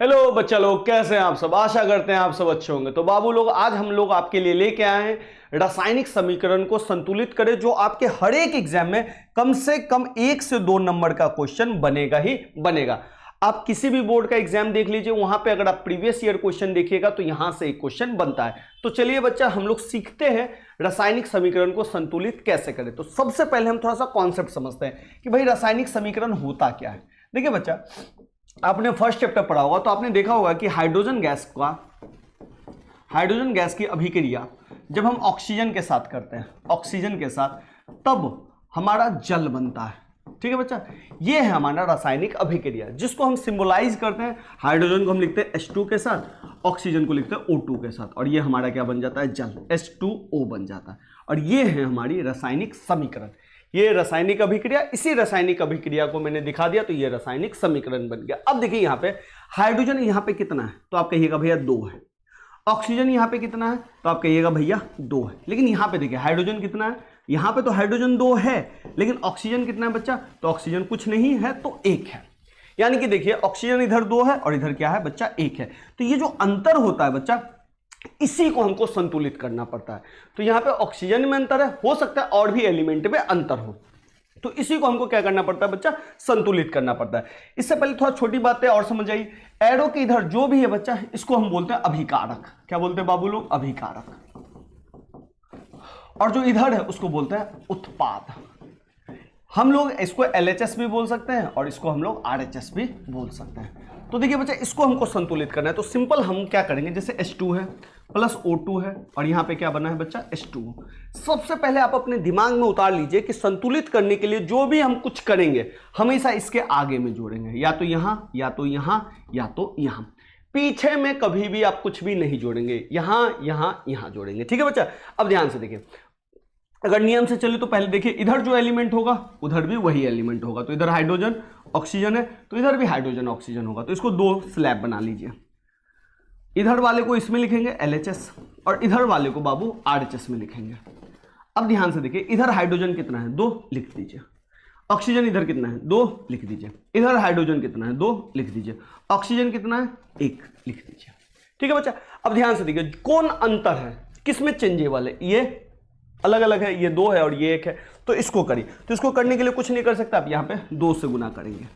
Hello बच्चा लोग, कैसे हैं आप सब। आशा करते हैं आप सब अच्छे होंगे। तो बाबू लोग, आज हम लोग आपके लिए लेके आए हैं रासायनिक समीकरण को संतुलित करें, जो आपके हर एक एग्जाम में कम से कम 1 से 2 नंबर का क्वेश्चन बनेगा ही बनेगा। आप किसी भी बोर्ड का एग्जाम देख लीजिए, वहां पे अगर आप प्रीवियस ईयर क्वेश्चन देखिएगा तो यहां से एक क्वेश्चन बनता है। तो चलिए बच्चा, हम लोग सीखते हैं रासायनिक समीकरण को संतुलित कैसे करें। तो सबसे पहले हम थोड़ा सा कॉन्सेप्ट समझते हैं कि भाई रासायनिक समीकरण होता क्या है। देखिए बच्चा, आपने फर्स्ट चैप्टर पढ़ा होगा तो आपने देखा होगा कि हाइड्रोजन गैस की अभिक्रिया जब हम ऑक्सीजन के साथ करते हैं, ऑक्सीजन के साथ, तब हमारा जल बनता है। ठीक है बच्चा, ये है हमारा रासायनिक अभिक्रिया, जिसको हम सिंबलाइज करते हैं। हाइड्रोजन को हम लिखते हैं H2 के साथ, ऑक्सीजन को लिखते हैं O2 के साथ, और ये हमारा क्या बन जाता है, जल, H2O बन जाता है। और ये है हमारी रासायनिक समीकरण, ये रासायनिक अभिक्रिया। इसी रासायनिक अभिक्रिया को मैंने दिखा दिया तो ये रासायनिक समीकरण बन गया। अब देखिए, यहाँ पे हाइड्रोजन यहाँ पे कितना है तो आप कहिएगा भैया 2 है। ऑक्सीजन यहाँ पे कितना है तो आप कहिएगा भैया 2 है। लेकिन यहाँ पे देखिए हाइड्रोजन कितना है, यहाँ पे तो हाइड्रोजन 2 है, लेकिन ऑक्सीजन कितना है बच्चा, तो ऑक्सीजन कुछ नहीं है तो 1 है। यानी कि देखिए, ऑक्सीजन इधर 2 है और इधर क्या है बच्चा, 1 है। तो ये जो अंतर होता है बच्चा, इसी को हमको संतुलित करना पड़ता है। तो यहाँ पे ऑक्सीजन में अंतर है, हो सकता है और भी एलिमेंट में अंतर हो, तो इसी को हमको क्या करना पड़ता है बच्चा, संतुलित करना पड़ता है। इससे पहले थोड़ा छोटी बातें और समझ आइए। एरो के इधर जो भी है बच्चा, इसको हम बोलते हैं अभिकारक। क्या बोलते हैं बाबू लोग, अभिकारक। और जो इधर है उसको बोलते हैं उत्पाद। हम लोग इसको LHS भी बोल सकते हैं और इसको हम लोग RHS भी बोल सकते हैं। तो देखिए बच्चा, इसको हमको संतुलित करना है तो सिंपल हम क्या करेंगे, जैसे H2 है प्लस O2 है और यहाँ पे क्या बना है बच्चा, H2O। सबसे पहले आप अपने दिमाग में उतार लीजिए कि संतुलित करने के लिए जो भी हम कुछ करेंगे हमेशा इसके आगे में जोड़ेंगे, या तो यहाँ, या तो यहाँ, या तो यहाँ। पीछे में कभी भी आप कुछ भी नहीं जोड़ेंगे, यहाँ यहाँ यहाँ जोड़ेंगे। ठीक है बच्चा, अब ध्यान से देखिए, अगर नियम से चले तो पहले देखिए, इधर जो एलिमेंट होगा उधर भी वही एलिमेंट होगा। तो इधर हाइड्रोजन ऑक्सीजन है तो इधर भी हाइड्रोजन ऑक्सीजन होगा। तो इसको 2 स्लैब बना लीजिए। इधर वाले को इसमें लिखेंगे LHS और इधर वाले को बाबू RHS में लिखेंगे। अब ध्यान से देखिए, इधर हाइड्रोजन कितना है, 2 लिख दीजिए। ऑक्सीजन इधर कितना है, 2 लिख दीजिए। इधर हाइड्रोजन कितना है, 2 लिख दीजिए। ऑक्सीजन कितना है, 1 लिख दीजिए। ठीक है बच्चा, अब ध्यान से देखिए कौन अंतर है, किसमें चेंजेबल है, ये अलग अलग है, ये 2 है और ये 1 है। तो इसको करिए, तो इसको करने के लिए कुछ नहीं कर सकता, आप यहाँ पे 2 से गुना करेंगे।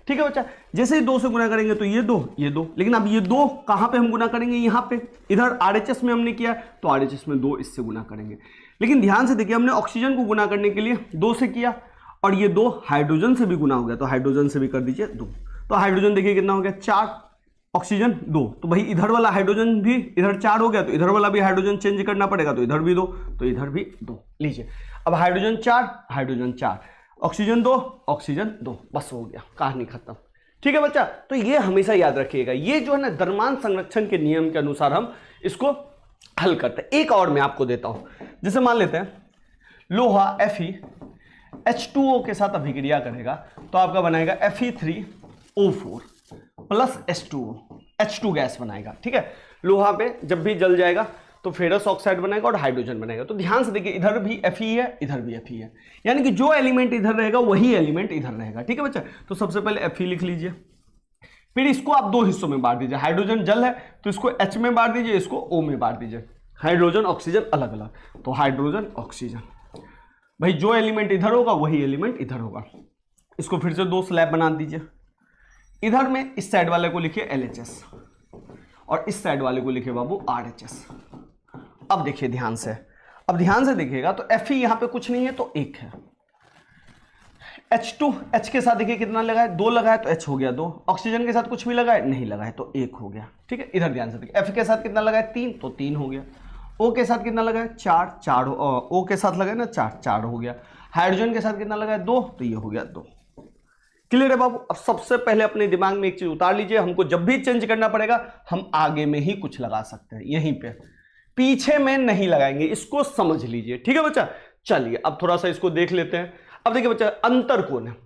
ठीक है बच्चा, जैसे ही 2 से गुना करेंगे तो ये 2, ये 2, लेकिन अब ये 2 कहाँ पे हम गुना करेंगे, यहाँ पे। इधर RHS में हमने किया तो RHS में 2 इससे गुना करेंगे। लेकिन ध्यान से देखिए, हमने ऑक्सीजन को गुना करने के लिए 2 से किया और ये 2 हाइड्रोजन से भी गुना हो गया, तो हाइड्रोजन से भी कर दीजिए 2। तो हाइड्रोजन देखिए कितना हो गया, 4, ऑक्सीजन 2। तो भाई इधर वाला हाइड्रोजन भी इधर 4 हो गया, तो इधर वाला भी हाइड्रोजन चेंज करना पड़ेगा, तो इधर भी 2, तो इधर भी 2 लीजिए। अब हाइड्रोजन 4, हाइड्रोजन 4, ऑक्सीजन 2, ऑक्सीजन 2, बस हो गया, कहानी खत्म। ठीक है बच्चा, तो ये हमेशा याद रखिएगा, ये जो है ना द्रव्यमान संरक्षण के नियम के अनुसार हम इसको हल करते हैं। एक और मैं आपको देता हूं, जैसे मान लेते हैं लोहा Fe H2O के साथ अभिक्रिया करेगा तो आपका बनाएगा Fe3O4 प्लस H2 गैस बनाएगा। ठीक है, लोहा पे जब भी जल जाएगा तो फेरस ऑक्साइड बनाएगा और हाइड्रोजन बनाएगा। तो ध्यान से देखिए, इधर भी Fe है, इधर भी Fe है, यानी कि जो एलिमेंट इधर रहेगा वही एलिमेंट इधर रहेगा। ठीक है बच्चा, तो सबसे पहले Fe लिख लीजिए, फिर इसको आप 2 हिस्सों में बांट दीजिए। हाइड्रोजन जल है तो इसको H में बांट दीजिए, इसको O में बांट दीजिए। हाइड्रोजन ऑक्सीजन अलग अलग, तो हाइड्रोजन ऑक्सीजन, भाई जो एलिमेंट इधर होगा वही एलिमेंट इधर होगा। इसको फिर से 2 स्लैब बना दीजिए। इधर में इस साइड वाले को लिखिए LHS और इस साइड वाले को लिखिए बाबू RHS। अब देखिए ध्यान से, अब ध्यान से देखिएगा तो Fe यहां पे कुछ नहीं है तो 1 है। H2 H के साथ देखिए कितना लगा है, 2 लगा है तो H हो गया 2। ऑक्सीजन के साथ कुछ भी लगा है, नहीं लगा है तो 1 हो गया। ठीक है, इधर ध्यान से देखिए, F के साथ कितना लगा है, 3, तो 3 हो गया। O के साथ कितना लगा है, 4, O के साथ लगा है ना 4 हो गया। हाइड्रोजन के साथ कितना लगा है, 2, तो ये हो गया 2। क्लियर है बाबू। अब सबसे पहले अपने दिमाग में एक चीज उतार लीजिए, हमको जब भी चेंज करना पड़ेगा हम आगे में ही कुछ लगा सकते हैं, यहीं पे, पीछे में नहीं लगाएंगे, इसको समझ लीजिए। ठीक है बच्चा, चलिए अब थोड़ा सा इसको देख लेते हैं। अब देखिए बच्चा, अंतर कौन है,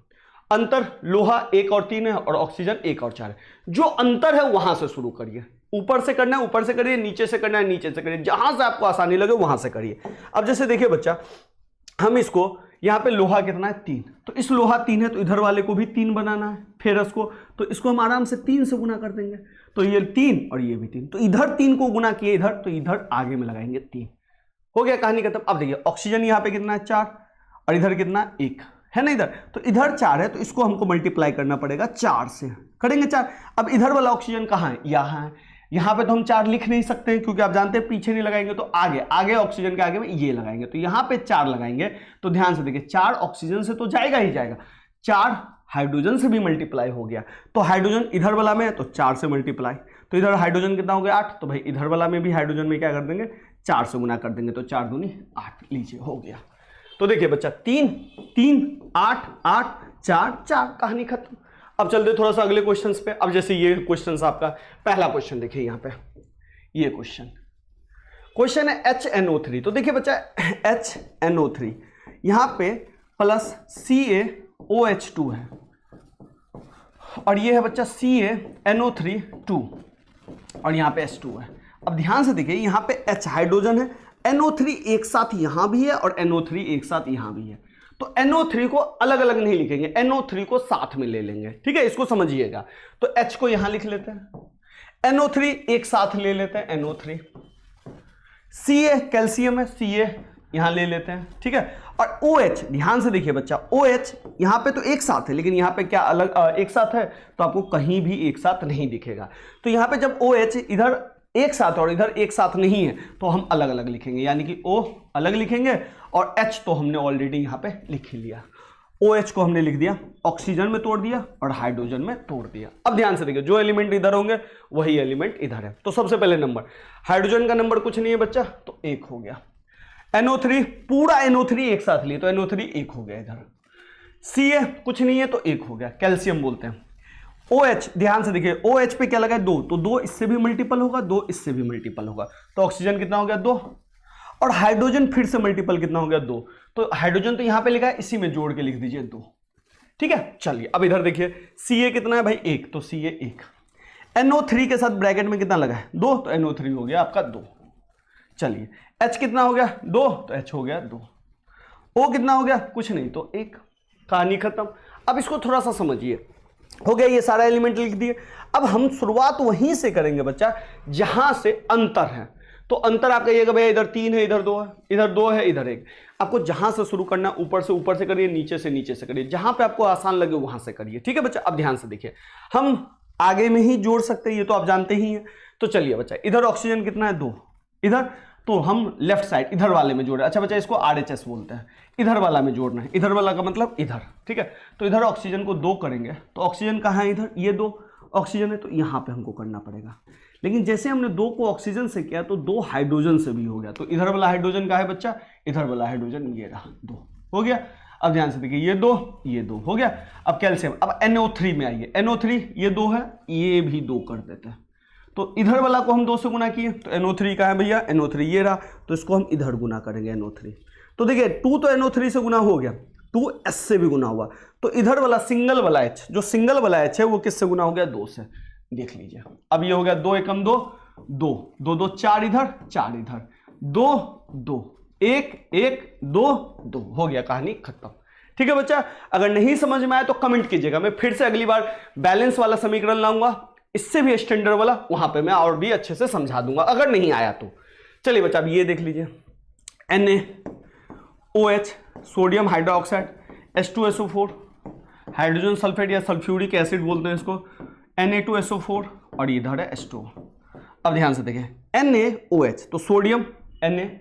अंतर लोहा 1 और 3 है और ऑक्सीजन 1 और 4 है। जो अंतर है वहां से शुरू करिए, ऊपर से करना है ऊपर से करिए, नीचे से करना है नीचे से करिए, जहां से आपको आसानी लगे वहां से करिए। अब जैसे देखिए बच्चा, हम इसको यहाँ पे लोहा कितना है 3, तो इस लोहा 3 है तो इधर वाले को भी 3 बनाना है फेरस को, तो इसको हम आराम से 3 से गुना कर देंगे। तो ये 3 और ये भी 3, तो इधर 3 को गुना किए इधर, तो इधर आगे में लगाएंगे 3। हो गया कहानी खत्म। अब देखिए ऑक्सीजन यहाँ पे कितना है 4 और इधर कितना 1 है ना इधर, तो इधर 4 है तो इसको हमको मल्टीप्लाई करना पड़ेगा 4 से, करेंगे 4। अब इधर वाला ऑक्सीजन कहाँ है, यहाँ है, यहाँ पे तो हम 4 लिख नहीं सकते क्योंकि आप जानते हैं पीछे नहीं लगाएंगे तो आगे ऑक्सीजन के आगे में ये लगाएंगे, तो यहाँ पे 4 लगाएंगे। तो ध्यान से देखिए 4 ऑक्सीजन से तो जाएगा ही जाएगा, 4 हाइड्रोजन से भी मल्टीप्लाई हो गया, तो हाइड्रोजन इधर वाला में है तो 4 से मल्टीप्लाई, तो इधर हाइड्रोजन कितना हो गया 8, तो भाई इधर वाला में भी हाइड्रोजन में क्या कर देंगे 4 से गुना कर देंगे, तो 4 दूनी 8, लीजिए हो गया। तो देखिए बच्चा 3 3 8 8 4 4, कहानी खत्म। अब चलते थोड़ा सा अगले क्वेश्चंस पे। अब जैसे ये क्वेश्चन आपका पहला क्वेश्चन देखिए यहाँ पे, ये क्वेश्चन है HNO3। तो देखिए बच्चा HNO3 यहाँ पे प्लस CaOH2 है और ये है बच्चा CaNO3 2 और यहाँ पे H2 है। अब ध्यान से देखिए यहाँ पे H हाइड्रोजन है, NO3 एक साथ यहाँ भी है और NO3 एक साथ यहाँ भी है, तो NO3 को अलग अलग नहीं लिखेंगे, NO3 को साथ में ले लेंगे, ठीक है, इसको समझिएगा। तो H को यहाँ लिख लेते हैं, NO3 एक साथ ले लेते हैं NO3, Ca कैल्शियम है, Ca यहाँ ले लेते हैं, ठीक है, और OH ध्यान से देखिए बच्चा, OH यहाँ पे तो एक साथ है लेकिन यहाँ पे क्या अलग एक साथ है, तो आपको कहीं भी एक साथ नहीं दिखेगा। तो यहाँ पे जब OH इधर एक साथ और इधर एक साथ नहीं है तो हम अलग अलग लिखेंगे, यानी कि O अलग लिखेंगे और H तो हमने ऑलरेडी यहाँ पे लिख ही लिया। OH को हमने लिख दिया, ऑक्सीजन में तोड़ दिया और हाइड्रोजन में तोड़ दिया। अब ध्यान से देखिए जो एलिमेंट इधर होंगे वही एलिमेंट इधर है। तो सबसे पहले नंबर, हाइड्रोजन का नंबर कुछ नहीं है बच्चा, तो 1 हो गया। NO3 पूरा NO3 एक साथ लिए तो NO3 1 हो गया इधर। Ca कुछ नहीं है तो 1 हो गया, कैल्शियम बोलते हैं। OH ध्यान से देखिए, OH पे क्या लगा है 2, तो 2 इससे भी मल्टीपल होगा, 2 इससे भी मल्टीपल होगा, तो ऑक्सीजन कितना हो गया 2, और हाइड्रोजन फिर से मल्टीपल कितना हो गया 2, तो हाइड्रोजन तो यहां पे लिखा है, इसी में जोड़ के लिख दीजिए 2, ठीक है। चलिए अब इधर देखिए Ca कितना है भाई 1, तो Ca 1, NO3 के साथ ब्रैकेट में कितना लगा है 2, तो NO3 हो गया आपका 2। चलिए H कितना हो गया 2, तो H हो गया 2। O कितना हो गया कुछ नहीं, तो 1, कहानी खत्म। अब इसको थोड़ा सा समझिए, हो गया ये सारा एलिमेंट लिख दिए। अब हम शुरुआत वहीं से करेंगे बच्चा जहां से अंतर है, तो अंतर आप कहिएगा भैया इधर 3 है इधर 2 है, इधर 2 है इधर 1। आपको जहां से शुरू करना, ऊपर से करिए, नीचे से करिए, जहां पे आपको आसान लगे वहां से करिए, ठीक है बच्चा। अब ध्यान से देखिए, हम आगे में ही जोड़ सकते हैं, ये तो आप जानते ही हैं। तो चलिए बच्चा, इधर ऑक्सीजन कितना है 2, इधर तो हम लेफ्ट साइड इधर वाले में जोड़े। अच्छा बच्चा इसको RHS बोलते हैं, इधर वाला में जोड़ना है, इधर वाला का मतलब इधर, ठीक है। तो इधर ऑक्सीजन को 2 करेंगे, तो ऑक्सीजन कहाँ है इधर, ये 2 ऑक्सीजन है तो यहाँ पे हमको करना पड़ेगा। लेकिन जैसे हमने 2 को ऑक्सीजन से किया तो 2 हाइड्रोजन से भी हो गया, तो इधर वाला हाइड्रोजन का है बच्चा, इधर वाला हाइड्रोजन ये रहा 2 हो गया। अब ध्यान से देखिए ये 2 हो गया। अब कैल्शियम, अब NO3 में आइए, NO3 ये 2 है, ये भी 2 कर देते हैं, तो इधर वाला को हम 2 से गुना किए, तो NO3 का है भैया, NO3 ये रहा, तो इसको हम इधर गुना करेंगे NO3। तो देखिए 2 तो NO3 से गुना हो गया, 2 S से भी गुना हुआ, तो इधर वाला सिंगल वाला H, जो सिंगल वाला H है वो किससे गुना हो गया 2 से, देख लीजिए। अब ये हो गया 2 एकम 2 2 2 2 4 इधर 4 इधर, 2 2 1 1 2 2 हो गया, कहानी खत्म, ठीक है बच्चा। अगर नहीं समझ में आया तो कमेंट कीजिएगा, मैं फिर से अगली बार बैलेंस वाला समीकरण लाऊंगा, इससे भी स्टैंडर्ड वाला, वहां पे मैं और भी अच्छे से समझा दूंगा अगर नहीं आया तो। चलिए बच्चा अब ये देख लीजिए, NaOH sodium hydroxide, H2SO4 hydrogen sulphate या सल्फ्यूरिक एसिड बोलते हैं इसको, Na2SO4 और इधर है H2। अब ध्यान से देखें NaOH तो सोडियम NaOH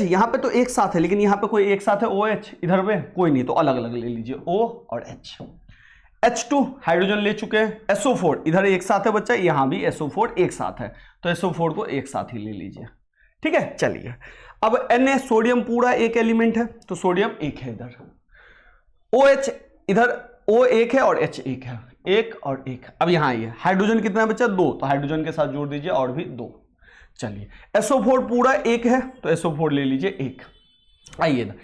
यहां पे तो एक साथ है, लेकिन यहां पे कोई एक साथ है OH, इधर पे कोई नहीं, तो अलग अलग ले लीजिए O और H। H2 हाइड्रोजन ले चुके हैं, SO4 इधर एक साथ है बच्चा, यहां भी SO4 एक साथ है, तो SO4 को एक साथ ही ले लीजिए, ठीक है। चलिए अब Na सोडियम पूरा एक एलिमेंट है, तो सोडियम 1 है इधर, OH इधर O 1 है और H 1 है, 1 और 1। अब यहां आइए, हाइड्रोजन कितना है बच्चा 2, तो हाइड्रोजन के साथ जोड़ दीजिए और भी 2। चलिए SO4 पूरा 1 है, तो SO4 ले लीजिए 1। आइए ना,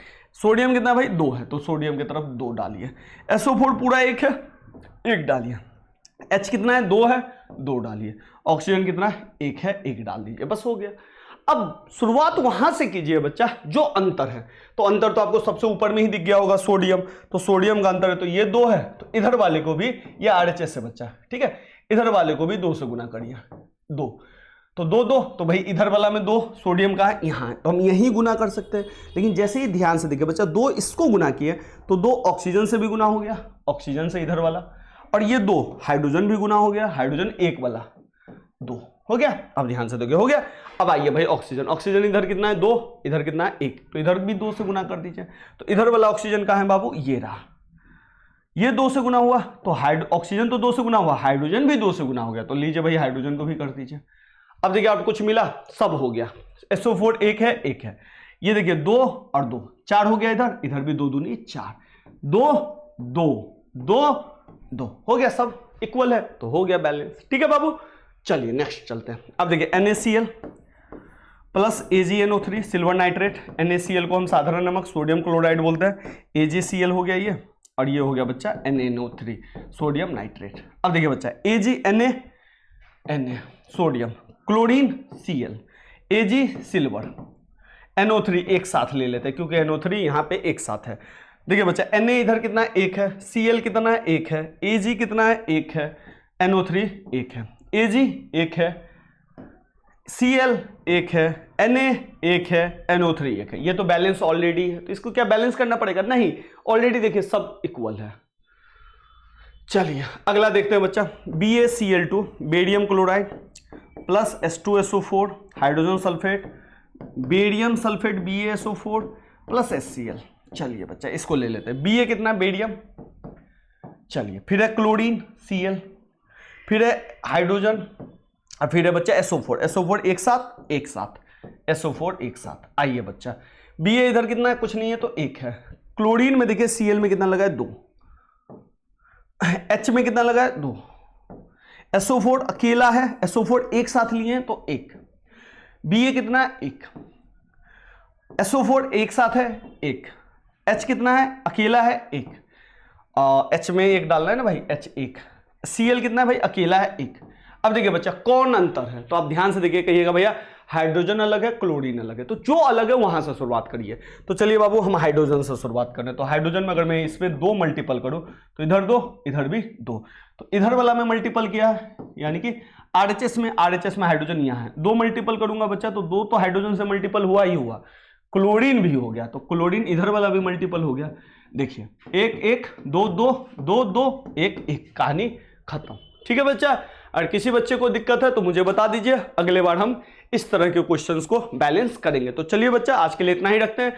सोडियम कितना भाई 2 है, तो सोडियम की तरफ 2 डालिए, SO4 पूरा 1 है, 1 डालिए, H कितना है 2 है, 2 डालिए, ऑक्सीजन कितना है 1 है, 1 डाल दीजिए, बस हो गया। अब शुरुआत वहां से कीजिए बच्चा जो अंतर है, तो अंतर तो आपको सबसे ऊपर में ही दिख गया होगा सोडियम, तो सोडियम का अंतर है, तो ये 2 है, तो इधर वाले को भी ये RHS है बच्चा, ठीक है। इधर वाले को भी 2 से गुना करिए, 2 तो 2 2, तो भाई इधर वाला में 2, सोडियम का है यहाँ है, तो हम यही गुना कर सकते हैं। लेकिन जैसे ही ध्यान से देखिए बच्चा, 2 इसको गुना किए तो 2 ऑक्सीजन से भी गुना हो गया, ऑक्सीजन से इधर वाला, और ये 2 हाइड्रोजन भी गुना हो गया, हाइड्रोजन एक वाला 2 हो गया। अब ध्यान से देखिए हो गया। अब आइए भाई ऑक्सीजन, ऑक्सीजन इधर कितना है 2, इधर कितना है 1, तो इधर भी 2 से गुना कर दीजिए। तो इधर वाला ऑक्सीजन कहाँ है बाबू, ये रहा, ये 2 से गुना हुआ, तो ऑक्सीजन तो 2 से गुना हुआ, हाइड्रोजन भी 2 से गुना हो गया, तो लीजिए भाई हाइड्रोजन को भी कर दीजिए। अब देखिए आप कुछ मिला, सब हो गया। SO4 एक है, ये देखिए 2 और 2 4 हो गया, इधर इधर भी 2 दूनी 4, 2 2 2 2 हो गया, सब इक्वल है, तो हो गया बैलेंस। ठीक है बाबू, चलिए नेक्स्ट चलते हैं। अब देखिए NaCl plus AgNO3 silver nitrate, NaCl को हम साधारण नमक सोडियम क्लोराइड बोलते हैं, AgCl हो गया ये, और ये हो गया बच्चा NaNO3 सोडियम नाइट्रेट। अब देखिए बच्चा Na sodium, chlorine Cl, Ag silver, NO3 एक साथ ले लेते हैं क्योंकि NO3 यहाँ पे एक साथ है। देखिए बच्चा Na इधर कितना है 1 है, Cl कितना है 1 है, Ag कितना है 1 है, NO3 1 है, Ag 1 है, Cl 1 है, Na 1 है, NO3 1 है। ये तो बैलेंस ऑलरेडी है, तो इसको क्या बैलेंस करना पड़ेगा, नहीं, ऑलरेडी देखिए सब इक्वल है। चलिए अगला देखते हैं बच्चा, BaCl2 barium chloride plus H2SO4 hydrogen sulphate, barium sulphate BaSO4 plus HCl। चलिए बच्चा इसको ले लेते हैं, Ba कितना बेरियम, चलिए फिर है क्लोरीन Cl, फिर है हाइड्रोजन, और फिर है बच्चा SO4 एक साथ SO4 एक साथ। आइए बच्चा Ba इधर कितना है, कुछ नहीं है तो 1 है, क्लोरीन में देखिए Cl में कितना लगा है 2, H में कितना लगा है 2, SO4 अकेला है, SO4 एक साथ लिए हैं तो 1, Ba कितना है 1, SO4 एक साथ है 1, H कितना है अकेला है 1, H में 1 डालना है ना भाई, H 1, Cl कितना है भाई अकेला है 1। अब देखिए बच्चा कौन अंतर है, तो आप ध्यान से देखिए, कहिएगा भैया हाइड्रोजन अलग है क्लोरीन अलग है, तो जो अलग है वहां से शुरुआत करिए। तो चलिए बाबू हम हाइड्रोजन से शुरुआत करें, तो हाइड्रोजन में अगर मैं इस पे 2 मल्टीपल करूं तो इधर 2 इधर भी 2, तो इधर वाला में मल्टीपल किया है, यानी कि RHS में हाइड्रोजन यहाँ है, 2 मल्टीपल करूंगा बच्चा तो 2 तो हाइड्रोजन से मल्टीपल हुआ ही हुआ, क्लोरीन भी हो गया, तो क्लोरीन इधर वाला भी मल्टीपल हो गया। देखिए 1 1 2 2 2 2 1 1, कहानी खत्म। ठीक है बच्चा, और किसी बच्चे को दिक्कत है तो मुझे बता दीजिए, अगले बार हम इस तरह के क्वेश्चंस को बैलेंस करेंगे। तो चलिए बच्चा आज के लिए इतना ही रखते हैं।